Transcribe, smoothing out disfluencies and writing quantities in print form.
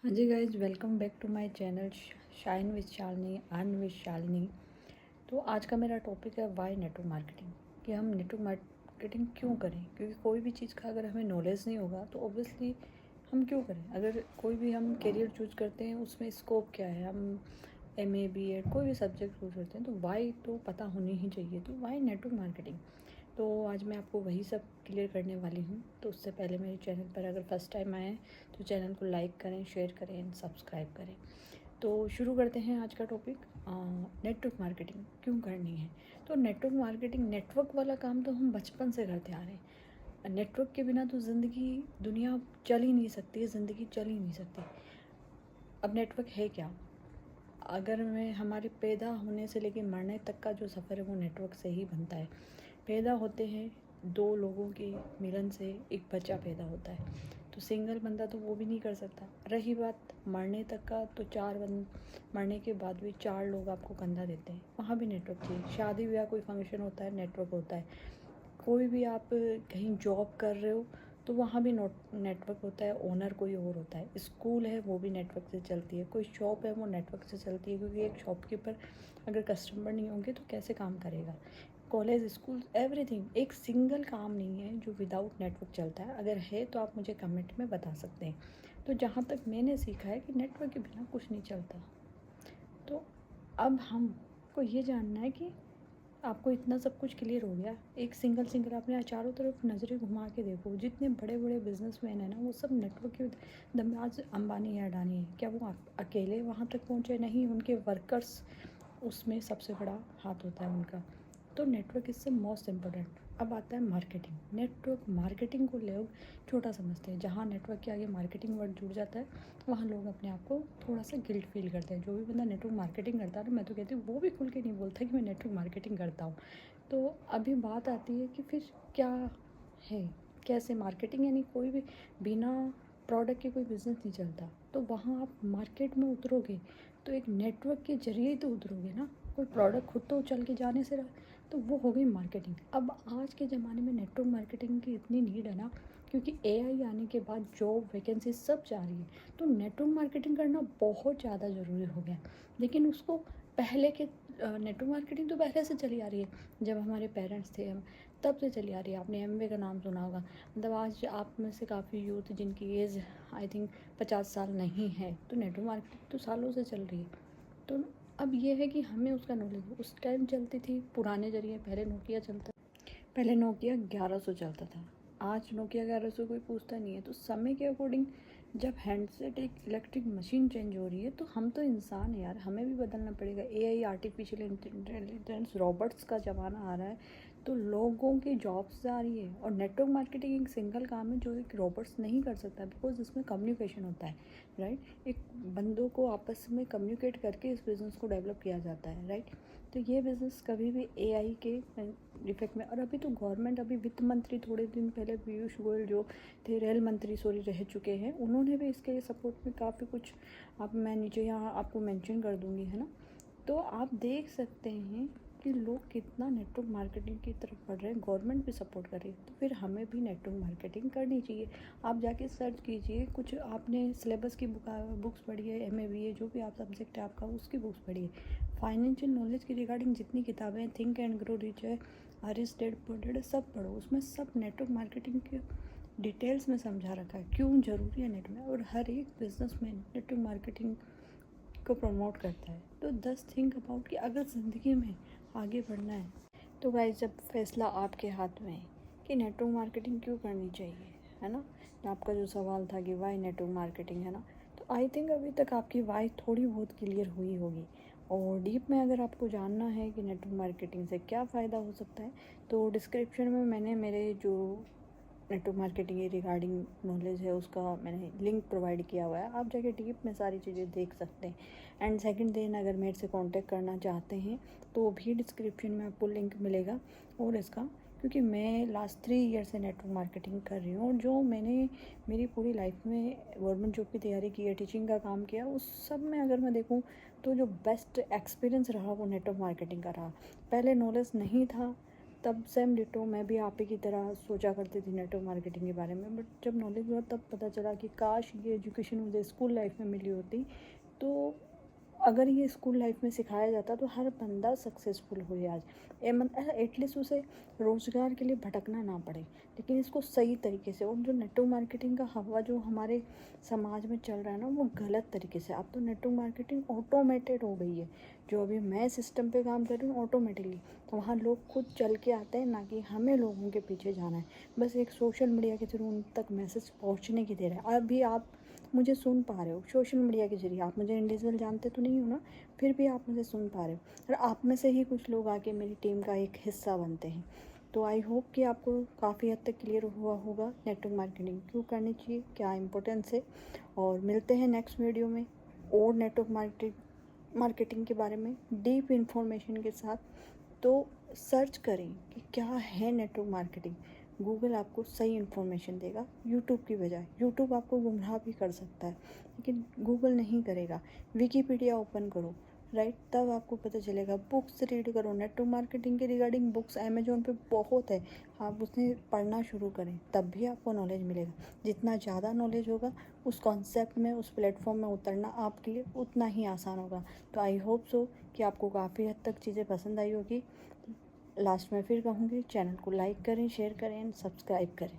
हाँ जी guys, welcome back to my channel shine with Shalini, earn with Shalini. तो आज का मेरा टॉपिक है वाई नेटवर्क मार्केटिंग, कि हम नेटवर्क मार्केटिंग क्यों करें। क्योंकि कोई भी चीज़ का अगर हमें नॉलेज नहीं होगा तो ऑब्वियसली हम क्यों करें। अगर कोई भी हम करियर चूज करते हैं उसमें स्कोप क्या है, हम MA BEd कोई भी सब्जेक्ट चूज करते हैं तो वाई तो पता होनी ही चाहिए। तो वाई नेटवर्क मार्केटिंग, तो आज मैं आपको वही सब क्लियर करने वाली हूँ। तो उससे पहले मेरे चैनल पर अगर फर्स्ट टाइम आए हैं तो चैनल को लाइक करें, शेयर करें एंड सब्सक्राइब करें। तो शुरू करते हैं आज का टॉपिक। नेटवर्क मार्केटिंग क्यों करनी है। तो नेटवर्क मार्केटिंग, नेटवर्क वाला काम तो हम बचपन से करते आ रहे हैं। नेटवर्क के बिना तो ज़िंदगी, दुनिया चल ही नहीं सकती है, ज़िंदगी चल ही नहीं सकती। अब नेटवर्क है क्या। अगर मैं हमारे पैदा होने से लेकर मरने तक का जो सफ़र है वो नेटवर्क से ही बनता है। पैदा होते हैं दो लोगों के मिलन से एक बच्चा पैदा होता है, तो सिंगल बंदा तो वो भी नहीं कर सकता। रही बात मरने तक का, तो मरने के बाद भी 4 लोग आपको कंधा देते हैं, वहाँ भी नेटवर्क चाहिए। शादी ब्याह कोई फंक्शन होता है, नेटवर्क होता है। कोई भी आप कहीं जॉब कर रहे हो तो वहाँ भी नेटवर्क होता है, ओनर कोई और होता है। स्कूल है वो भी नेटवर्क से चलती है, कोई शॉप है वो नेटवर्क से चलती है, क्योंकि एक शॉपकीपर अगर कस्टमर नहीं होंगे तो कैसे काम करेगा। कॉलेज, स्कूल, एवरीथिंग, एक सिंगल काम नहीं है जो विदाउट नेटवर्क चलता है। अगर है तो आप मुझे कमेंट में बता सकते हैं। तो जहाँ तक मैंने सीखा है कि नेटवर्क के बिना कुछ नहीं चलता। तो अब हमको ये जानना है कि आपको इतना सब कुछ क्लियर हो गया। एक सिंगल आपने चारों तरफ नज़रें घुमा के देखो, जितने बड़े बड़े बिजनेसमैन हैं ना, वो सब नेटवर्क के दम। आज अंबानी है, अडानी है, क्या वो अकेले वहाँ तक पहुँचे? नहीं, उनके वर्कर्स उसमें सबसे बड़ा हाथ होता है उनका। तो नेटवर्क इससे मोस्ट इम्पोर्टेंट। अब आता है मार्केटिंग। नेटवर्क मार्केटिंग को लोग छोटा समझते हैं। जहाँ नेटवर्क के आगे मार्केटिंग वर्ड जुड़ जाता है वहाँ लोग अपने आप को थोड़ा सा गिल्ट फील करते हैं। जो भी बंदा नेटवर्क मार्केटिंग करता है ना, मैं तो कहती हूँ वो भी खुल के नहीं बोलता कि मैं नेटवर्क मार्केटिंग करता हूँ। तो अभी बात आती है कि फिर क्या है, कैसे मार्केटिंग। यानी कोई भी बिना प्रोडक्ट के कोई बिज़नेस नहीं चलता। तो वहाँ आप मार्केट में उतरोगे तो एक नेटवर्क के जरिए ही तो उतरोगे ना। कोई प्रोडक्ट खुद तो चल के जाने से तो वो हो गई मार्केटिंग। अब आज के ज़माने में नेटवर्क मार्केटिंग की इतनी नीड है ना, क्योंकि AI आने के बाद जॉब वैकेंसी सब जा रही है। तो नेटवर्क मार्केटिंग करना बहुत ज़्यादा ज़रूरी हो गया। लेकिन उसको पहले के नेटवर्क मार्केटिंग तो पहले से चली आ रही है, जब हमारे पेरेंट्स थे हम तब से चली आ रही है। आपने एमवे का नाम सुना होगा। मतलब आज आप में से काफ़ी यूथ जिनकी एज आई थिंक 50 साल नहीं है, तो नेटवर्क मार्केटिंग तो सालों से चल रही है। तो अब ये है कि हमें उसका नॉलेज, उस टाइम चलती थी पुराने जरिए। पहले नोकिया 1100 चलता था। आज नोकिया 1100 कोई पूछता नहीं है। तो समय के अकॉर्डिंग जब हैंडसेट एक इलेक्ट्रिक मशीन चेंज हो रही है, तो हम तो इंसान है यार, हमें भी बदलना पड़ेगा। AI, आर्टिफिशियल इंटेलिजेंस, रॉबोट्स का ज़माना आ रहा है, तो लोगों की जॉब्स जा रही है। और नेटवर्क मार्केटिंग एक सिंगल काम है जो एक रॉबोट्स नहीं कर सकता, बिकॉज इसमें कम्युनिकेशन होता है, राइट। एक बंदों को आपस में कम्युनिकेट करके इस बिज़नेस को डेवलप किया जाता है, राइट। तो ये बिज़नेस कभी भी AI के इफेक्ट में। और अभी तो गवर्नमेंट, अभी वित्त मंत्री थोड़े दिन पहले पीयूष गोयल जो थे, रेल मंत्री सॉरी रह चुके हैं, उन्होंने भी इसके सपोर्ट में काफ़ी कुछ, आप मैं नीचे यहाँ आपको मेंशन कर दूँगी, है ना। तो आप देख सकते हैं कि लोग कितना नेटवर्क मार्केटिंग की तरफ बढ़ रहे हैं, गवर्नमेंट भी सपोर्ट कर रही है। तो फिर हमें भी नेटवर्क मार्केटिंग करनी चाहिए। आप जाके सर्च कीजिए, कुछ आपने सिलेबस की बुक्स पढ़ी है, MA BA जो भी आप सब्जेक्ट है आपका, उसकी बुक्स पढ़िए। फाइनेंशियल नॉलेज की रिगार्डिंग जितनी किताबें, थिंक एंड ग्रो रिच है, अरिस्टेड सब पढ़ो। उसमें सब नेटवर्क मार्केटिंग के डिटेल्स में समझा रखा है, क्यों ज़रूरी है नेटवर्क। और हर एक बिजनेसमैन नेटवर्क मार्केटिंग को प्रमोट करता है। तो 10 थिंक अबाउट कि अगर ज़िंदगी में आगे बढ़ना है तो गाइस, जब फैसला आपके हाथ में है कि नेटवर्क मार्केटिंग क्यों करनी चाहिए, है ना। आपका जो सवाल था कि वाई नेटवर्क मार्केटिंग, है ना, तो आई थिंक अभी तक आपकी वाई थोड़ी बहुत क्लियर हुई होगी। और डीप में अगर आपको जानना है कि नेटवर्क मार्केटिंग से क्या फ़ायदा हो सकता है, तो डिस्क्रिप्शन में मैंने मेरे जो नेटवर्क मार्केटिंग के रिगार्डिंग नॉलेज है उसका मैंने लिंक प्रोवाइड किया हुआ है। आप जाके डीप में सारी चीज़ें देख सकते हैं। एंड सेकंड दिन अगर मेरे से कांटेक्ट करना चाहते हैं तो भी डिस्क्रिप्शन में आपको लिंक मिलेगा। और इसका, क्योंकि मैं लास्ट 3 ईयर से नेटवर्क मार्केटिंग कर रही हूँ, और जो मैंने मेरी पूरी लाइफ में गवर्नमेंट जॉब की तैयारी की है, टीचिंग का काम किया, उस सब में अगर मैं देखूँ तो जो बेस्ट एक्सपीरियंस रहा वो नेटवर्क मार्केटिंग का रहा। पहले नॉलेज नहीं था, तब सेम डिटो मैं भी आप ही की तरह सोचा करती थी नेटवर्क मार्केटिंग के बारे में, बट जब नॉलेज हुआ तब पता चला कि काश ये एजुकेशन मुझे स्कूल लाइफ में मिली होती। तो अगर ये स्कूल लाइफ में सिखाया जाता तो हर बंदा सक्सेसफुल हो आज, एटलीस्ट उसे रोज़गार के लिए भटकना ना पड़े। लेकिन इसको सही तरीके से, और जो नेटवर्क मार्केटिंग का हवा जो हमारे समाज में चल रहा है ना, वो गलत तरीके से। अब तो नेटवर्क मार्केटिंग ऑटोमेटेड हो गई है। जो अभी मैं सिस्टम पे काम कर रही हूँ ऑटोमेटिकली, तो वहाँ लोग खुद चल के आते हैं, ना कि हमें लोगों के पीछे जाना है। बस एक सोशल मीडिया के थ्रू उन तक मैसेज पहुँचने की देर है। अभी आप मुझे सुन पा रहे हो सोशल मीडिया के ज़रिए, आप मुझे इंडिविजुअल जानते तो नहीं हो ना, फिर भी आप मुझे सुन पा रहे हो, और आप में से ही कुछ लोग आके मेरी टीम का एक हिस्सा बनते हैं। तो आई होप कि आपको काफ़ी हद तक क्लियर हुआ होगा नेटवर्क मार्केटिंग क्यों करनी चाहिए, क्या इंपॉर्टेंस है। और मिलते हैं नेक्स्ट वीडियो में और नेटवर्क मार्केटिंग के बारे में डीप इंफॉर्मेशन के साथ। तो सर्च करें कि क्या है नेटवर्क मार्केटिंग। गूगल आपको सही इन्फॉर्मेशन देगा यूट्यूब की बजाय। यूट्यूब आपको गुमराह भी कर सकता है, लेकिन गूगल नहीं करेगा। विकीपीडिया ओपन करो, राइट, तब आपको पता चलेगा। बुक्स रीड करो, नेटवर्क मार्केटिंग के रिगार्डिंग बुक्स अमेजोन पे बहुत है, आप उसने पढ़ना शुरू करें, तब भी आपको नॉलेज मिलेगा। जितना ज़्यादा नॉलेज होगा उस कॉन्सेप्ट में, उस प्लेटफॉर्म में उतरना आपके लिए उतना ही आसान होगा। तो आई होप सो कि आपको काफ़ी हद तक चीज़ें पसंद आई होगी। लास्ट में फिर कहूँगी, चैनल को लाइक करें, शेयर करें एंड सब्सक्राइब करें।